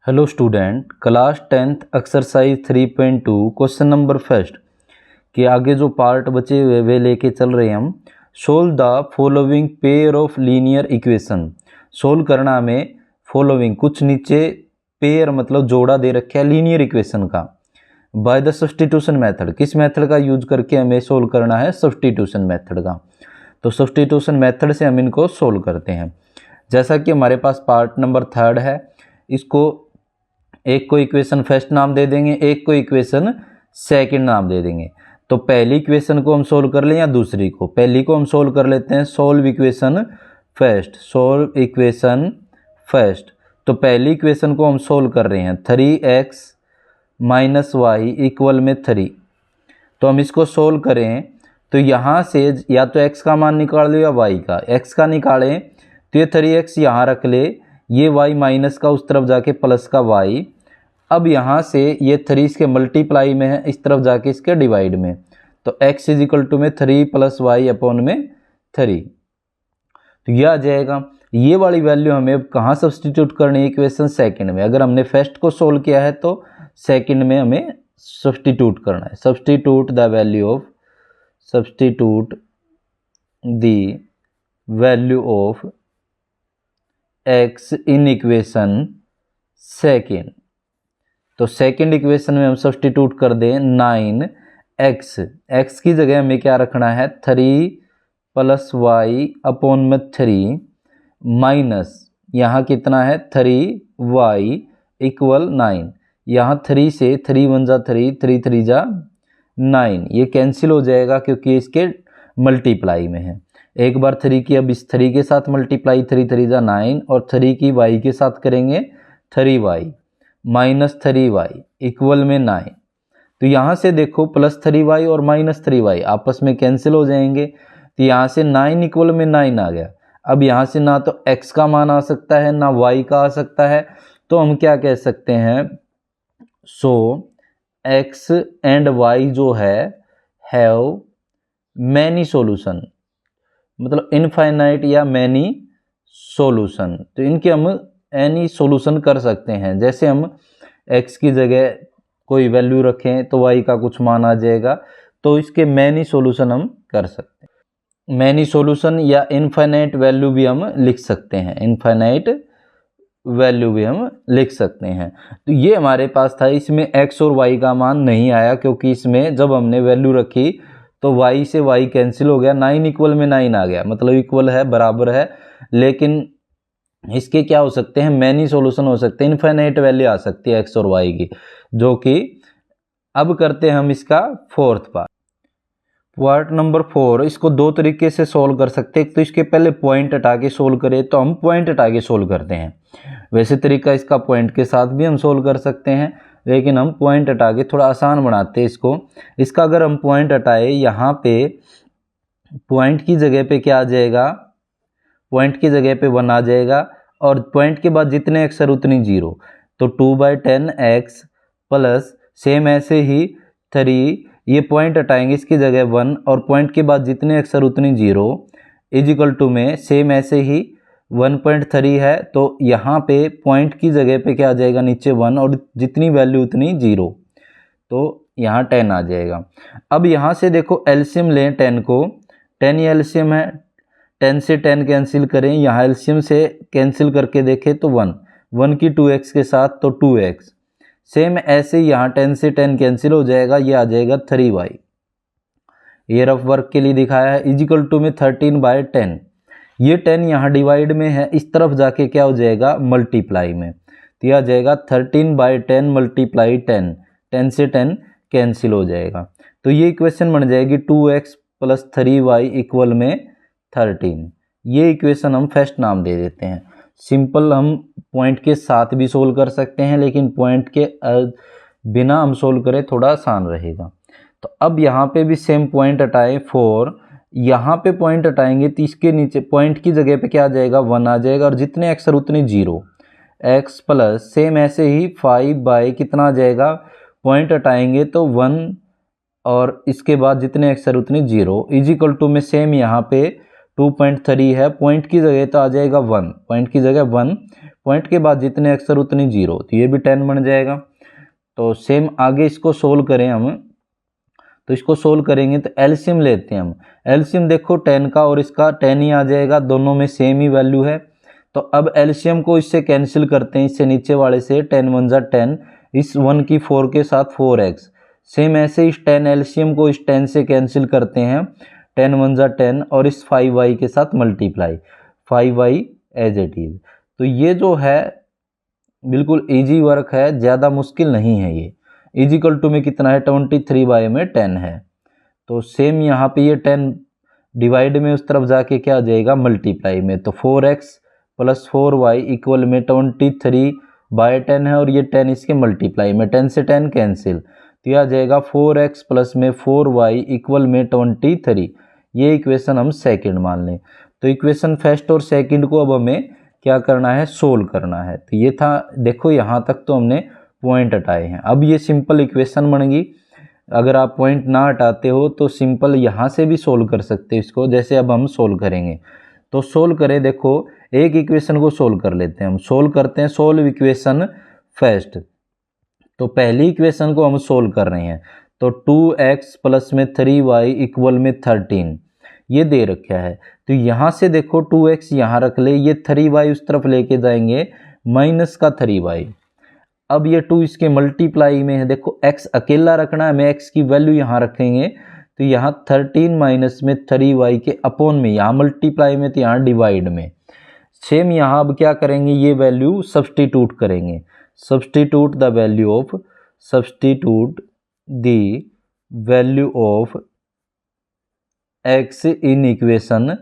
Hello student, class 10th exercise 3.2 question number first के आगे जो पार्ट बचे हुए वे लेके चल रहे हैं हम। Solve the following pair of linear equation. Solve करना में फॉलोइंग कुछ नीचे पेयर मतलब जोड़ा दे रखा है लीनियर इक्वेशन का बाय द सब्स्टिट्यूशन मेथड। किस मेथड का यूज करके हमें सोल्व करना है? सब्स्टिट्यूशन मेथड का। तो सब्स्टिट्यूशन मेथड से हम इनको सोल्व करते हैं। जैसा कि हमारे पास पार्ट नंबर थर्ड है, इसको एक को इक्वेशन फर्स्ट नाम दे देंगे, एक को इक्वेशन सेकंड नाम दे देंगे। तो पहली इक्वेशन को हम सोल्व कर लें या दूसरी को? पहली को हम सोल्व कर लेते हैं। Solve equation first, solve equation first. तो पहली इक्वेशन को हम सोल्व कर रहे हैं 3x माइनस वाई इक्वल में 3। तो हम इसको सोल्व करें तो यहाँ से या तो x का मान निकाल लो या y का। x का निकालें तो ये 3x यहाँ रख ले, ये y माइनस का उस तरफ जाके प्लस का y। अब यहाँ से ये 3 इसके मल्टीप्लाई में है, इस तरफ जाके इसके डिवाइड में। तो x इज इक्वल टू में 3 प्लस वाई अपॉन में 3। तो यह आ जाएगा। ये वाली वैल्यू हमें अब कहाँ सब्सटीट्यूट करनी है? इक्वेशन सेकंड में। अगर हमने फर्स्ट को सोल्व किया है तो सेकंड में हमें सब्सटीट्यूट करना है। Substitute the value of x in equation second. तो सेकंड इक्वेशन में हम सब्स्टिट्यूट कर दें 9x। x की जगह हमें क्या रखना है? 3 प्लस वाई अपॉन में 3 माइनस यहाँ कितना है? 3y equal 9। यहाँ 3 से 3 1 जा 3, 3 3 जा 9, ये कैंसिल हो जाएगा क्योंकि इसके मल्टीप्लाई में है। एक बार 3 की अब इस 3 के साथ मल्टीप्लाई, 3 3 जा 9, और 3 की y के साथ करेंगे 3y माइनस 3y इक्वल में 9। तो यहाँ से देखो प्लस 3y और माइनस 3y आपस में कैंसिल हो जाएंगे। तो यहाँ से 9 इक्वल में 9 आ गया। अब यहाँ से ना तो x का मान आ सकता है ना y का आ सकता है। तो हम क्या कह सकते हैं? सो x एंड y जो है हैव मैनी सॉल्यूशन, मतलब इनफाइनाइट या मैनी सॉल्यूशन। तो इनके हम एनी सॉल्यूशन कर सकते हैं। जैसे हम x की जगह कोई वैल्यू रखें तो y का कुछ मान आ जाएगा। तो इसके मैनी सॉल्यूशन हम कर सकते हैं। मैनी सॉल्यूशन या इनफाइनाइट वैल्यू भी हम लिख सकते हैं। इनफाइनाइट वैल्यू भी हम लिख सकते हैं। तो ये हमारे पास था। इसमें x और y का मान नहीं आया क्योंकि इसमें जब हमने वैल्यू रखी तो y से y कैंसिल हो गया, 9 इक्वल में 9 आ गया, मतलब इक्वल है, बराबर है। लेकिन इसके क्या हो सकते हैं? मैनी सॉल्यूशन हो सकते हैं। इनफाइनाइट वैल्यू आ सकती है x और y की, जो कि अब करते हैं हम इसका फोर्थ पार्ट नंबर 4। इसको दो तरीके से सोल्व कर सकते हैं। तो इसके पहले पॉइंट हटा के सोल्व करें तो हम पॉइंट हटा के सोल्व करते हैं। वैसे तरीका इसका पॉइंट के साथ भी हम सोल्व कर सकते हैं, लेकिन हम पॉइंट हटा के थोड़ा आसान बनाते हैं इसको। इसका अगर हम पॉइंट हटाए, यहाँ पे पॉइंट की जगह पे क्या आ जाएगा? पॉइंट की जगह पे 1 आ जाएगा, और पॉइंट के बाद जितने एक्स है उतनी 0। तो 2/10x प्लस सेम ऐसे ही 3, ये पॉइंट हटाएंगे, इसकी जगह 1, और पॉइंट के बाद जितने एक्स है उतनी 0 इज इक्वल टू में सेम ऐसे ही 1.3 है। तो यहाँ पे पॉइंट की जगह पे क्या आ जाएगा? नीचे 1, और जितनी वैल्यू उतनी 0। तो यहाँ 10 आ जाएगा। अब यहाँ से देखो एलसीएम लें 10 को, 10 ये एलसीएम है, 10 से 10 कैंसिल करें, यहाँ एलसीएम से कैंसिल करके देखें तो 1 की 2x के साथ तो 2x। सेम ऐसे यहाँ 10 से 10 कैंसिल हो जाएगा, ये आ जाएगा 3y। ये रफ वर्क के लिए दिखाया है। इज इक्वल टू में 13/10। ये 10 यहाँ डिवाइड में है, इस तरफ जाके क्या हो जाएगा? मल्टीप्लाई में। तो यह आ जाएगा 13/10 मल्टीप्लाई 10। 10 से 10 कैंसिल हो जाएगा। तो ये इक्वेशन बन जाएगी 2x प्लस 3y इक्वल में 13। ये इक्वेशन हम फर्स्ट नाम दे देते हैं। सिंपल हम पॉइंट के साथ भी सोल्व कर सकते हैं, लेकिन पॉइंट के बिना हम सोल्व करें थोड़ा आसान रहेगा। तो अब यहाँ पे भी सेम पॉइंट हटाएं 4, यहाँ पे पॉइंट हटाएंगे तो इसके नीचे पॉइंट की जगह पे क्या आ जाएगा? 1 आ जाएगा, और जितने एक्स है उतने 0। x प्लस सेम ऐसे ही 5 कितना आ जाएगा? पॉइंट हटाएंगे तो 1, और इसके बाद जितने एक्स है उतने 0 इज इक्वल टू में सेम यहाँ पे 2.3 है, पॉइंट की जगह तो आ जाएगा 1, पॉइंट की जगह 1, पॉइंट के बाद जितने अक्षर उतनी जीरो, तो ये भी 10 बन जाएगा। तो सेम आगे इसको सोल्व करें हम, तो इसको सोल्व करेंगे तो एलसीएम लेते हैं हम। एलसीएम देखो 10 का और इसका 10 ही आ जाएगा, दोनों में सेम ही वैल्यू है। तो अब एलसीएम को इससे कैंसिल करते हैं, इससे नीचे वाले से 10 1 जा 10, इस 1 की 4 के साथ 4x। सेम ऐसे इस 10 एलसीएम को इस 10 से कैंसिल करते हैं, 10 1 जा 10 और इस 5y के साथ multiply, 5y as it is. तो ये जो है बिल्कुल इजी वर्क है, ज़्यादा मुश्किल नहीं है ये। इजिकल टू में कितना है, 23 में 10 है। तो सेम यहाँ पे ये 10 डिवाइड में उस तरफ जाके क्या आ जाएगा, मल्टीप्लाई में। तो 4x + 4y इक्वल में 23/10 है और ये 10 इसके मल्टीप्लाई में, 10 से 10 कैंसिल, तो यह आ जाएगा 4x प्लस में 4y इक्वल में 23। ये इक्वेशन हम सेकंड मान लें। तो इक्वेशन फर्स्ट और सेकंड को अब हमें क्या करना है, सोल्व करना है। तो ये था, देखो यहाँ तक तो हमने पॉइंट हटाए हैं। अब ये सिंपल इक्वेशन बन गई। अगर आप पॉइंट ना हटाते हो तो सिंपल यहाँ से भी सोल्व कर सकते हो इसको, जैसे अब हम सोल्व करेंगे। तो सोल्व करें, देखो एक इक्वेशन को सोल्व कर लेते हैं हम। सोल्व करते हैं, सोल्व इक्वेशन फर्स्ट। तो पहली इक्वेशन को हम सोल्व कर रहे हैं। तो 2x प्लस में 3y इक्वल में 13 ये दे रखा है। तो यहाँ से देखो 2x यहाँ रख ले, ये 3y उस तरफ लेके जाएंगे माइनस का 3y। अब ये 2 इसके मल्टीप्लाई में है, देखो x अकेला रखना है, हमें x की वैल्यू यहाँ रखेंगे। तो यहाँ 13 माइनस में 3y के अपॉन में, यहाँ मल्टीप्लाई में तो यहाँ डिवाइड में। सेम यहाँ अब क्या करेंगे, ये वैल्यू सब्सटीट्यूट करेंगे। Substitute the value of, substitute the value of x in equation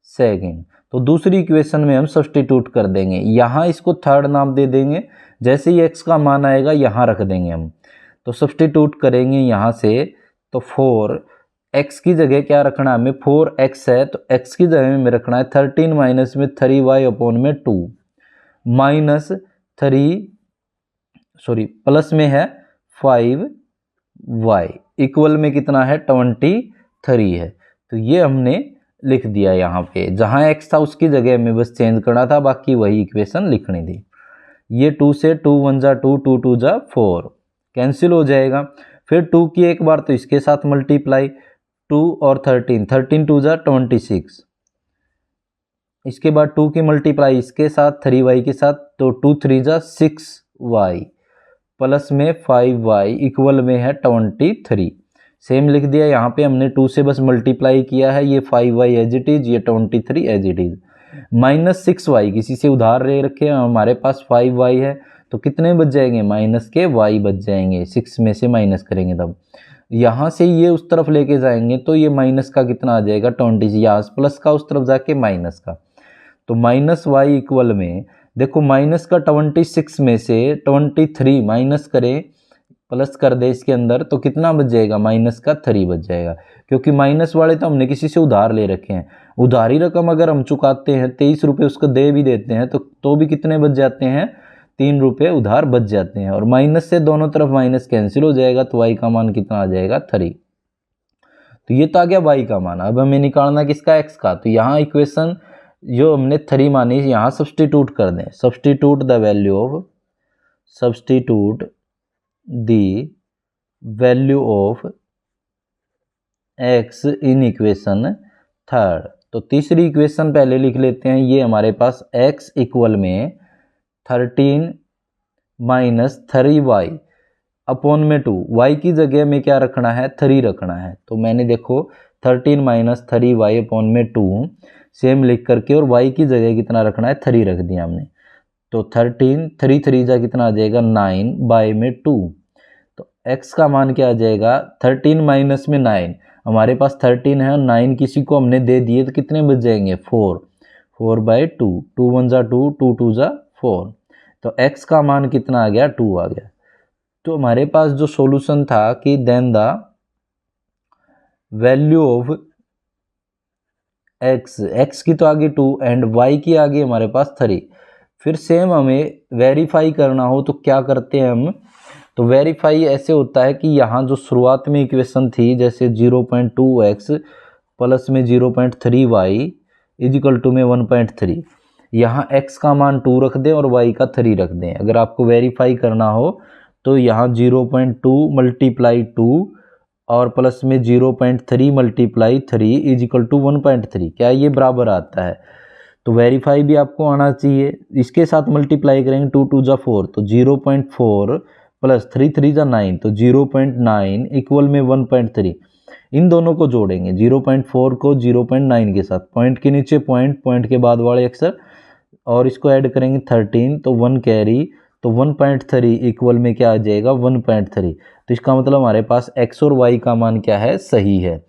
second. तो दूसरी इक्वेशन में हम सब्सटीट्यूट कर देंगे, यहाँ इसको थर्ड नाम दे देंगे। जैसे ही x का मान आएगा यहाँ रख देंगे हम। तो सब्सटीट्यूट करेंगे यहाँ से, तो 4x की जगह क्या रखना है हमें, 4x है तो x की जगह में रखना है 13 माइनस में 3y अपॉन में 2 माइनस 3 प्लस में है 5y इक्वल में कितना है 23 है। तो ये हमने लिख दिया यहाँ पे, जहाँ x था उसकी जगह हमें बस चेंज करना था, बाकी वही इक्वेशन लिखनी थी। ये 2 से 2 1 जा 2, 2 2 जा 4 कैंसिल हो जाएगा। फिर 2 की एक बार तो इसके साथ मल्टीप्लाई, 2 और 13, 13 2 जा 26। इसके बाद 2 की मल्टीप्लाई इसके साथ 3y के साथ, तो 2 3 जा 6y प्लस में 5y इक्वल में है 23। सेम लिख दिया, यहाँ पे हमने 2 से बस मल्टीप्लाई किया है, ये 5y एज इट इज, ये 23 as it is. Minus 6y किसी से उधार ले रखे हैं, हमारे पास 5y है, तो कितने बच जाएंगे, माइनस के y बच जाएंगे। 6 में से माइनस करेंगे तब यहाँ से ये उस तरफ लेके जाएंगे, तो ये माइनस का कितना आ जाएगा 20, यहाँ प्लस का उस तरफ जाके माइनस का। तो माइनस y इक्वल में देखो माइनस का 26 में से 23 माइनस करें, प्लस कर दे इसके अंदर, तो कितना बच जाएगा, माइनस का 3 बच जाएगा। क्योंकि माइनस वाले तो हमने किसी से उधार ले रखे हैं। उधारी रकम अगर हम चुकाते हैं 23 रुपये उसको दे भी देते हैं, तो भी कितने बच जाते हैं, 3 रुपये उधार बच जाते हैं। और माइनस से दोनों तरफ माइनस कैंसिल हो जाएगा, तो y का मान कितना आ जाएगा 3। तो ये तो आ गया y का मान। अब हमें निकालना किसका, x का। तो यहाँ इक्वेशन जो हमने 3 मानी यहाँ सब्सटीट्यूट कर दें। Substitute the value of, substitute the value of x in equation third. तो तीसरी इक्वेशन पहले लिख लेते हैं। ये हमारे पास x इक्वल में 13 माइनस 3y अपॉन में 2, y की जगह में क्या रखना है, 3 रखना है। तो मैंने देखो 13 माइनस 3y अपॉन में 2 सेम लिख करके, और y की जगह कितना रखना है, 3 रख दिया हमने। तो 13 3 3 जा कितना आ जाएगा 9 बाय में 2। तो x का मान क्या आ जाएगा, 13 माइनस में 9, हमारे पास 13 है, 9 किसी को हमने दे दिए, तो कितने बच जाएंगे 4, 4 बाई 2, 2 1 जा 2, 2 2 जा 4। तो x का मान कितना आ गया, 2 आ गया। तो हमारे पास जो सॉल्यूशन था कि then the value of x की तो आगे 2 एंड y की आगे हमारे पास 3। फिर सेम हमें वेरीफाई करना हो तो क्या करते हैं हम, तो वेरीफाई ऐसे होता है कि यहाँ जो शुरुआत में इक्वेशन थी, जैसे 0.2x प्लस में 0.3y इजिकल टू में 1.3, यहाँ x का मान 2 रख दें और y का 3 रख दें। अगर आपको वेरीफाई करना हो तो यहाँ 0.2 मल्टीप्लाई 2 और प्लस में 0.3 मल्टीप्लाई 3 इज इक्वल टू 1.3, क्या ये बराबर आता है? तो वेरीफाई भी आपको आना चाहिए। इसके साथ मल्टीप्लाई करेंगे 2 2 जा 4, तो 0.4 प्लस 3 3 जा 9, तो 0.9 इक्वल में 1.3। इन दोनों को जोड़ेंगे, 0.4 को 0.9 के साथ, पॉइंट के नीचे पॉइंट, पॉइंट के बाद वाले अक्षर, और इसको ऐड करेंगे 13, तो 1 कैरी, तो 1.3 इक्वल में क्या आ जाएगा 1.3। तो इसका मतलब हमारे पास x और y का मान क्या है, सही है।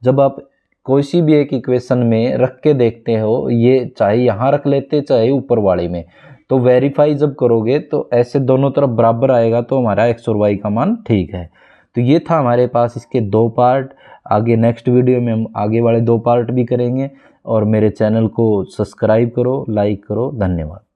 जब आप कोई सी भी एक इक्वेशन में रख के देखते हो, ये चाहे यहाँ रख लेते चाहे ऊपर वाले में, तो वेरीफाई जब करोगे तो ऐसे दोनों तरफ बराबर आएगा, तो हमारा x और y का मान ठीक है। तो ये था हमारे पास इसके 2 पार्ट। आगे नेक्स्ट वीडियो में हम आगे वाले 2 पार्ट भी करेंगे। और मेरे चैनल को सब्सक्राइब करो, लाइक करो। धन्यवाद।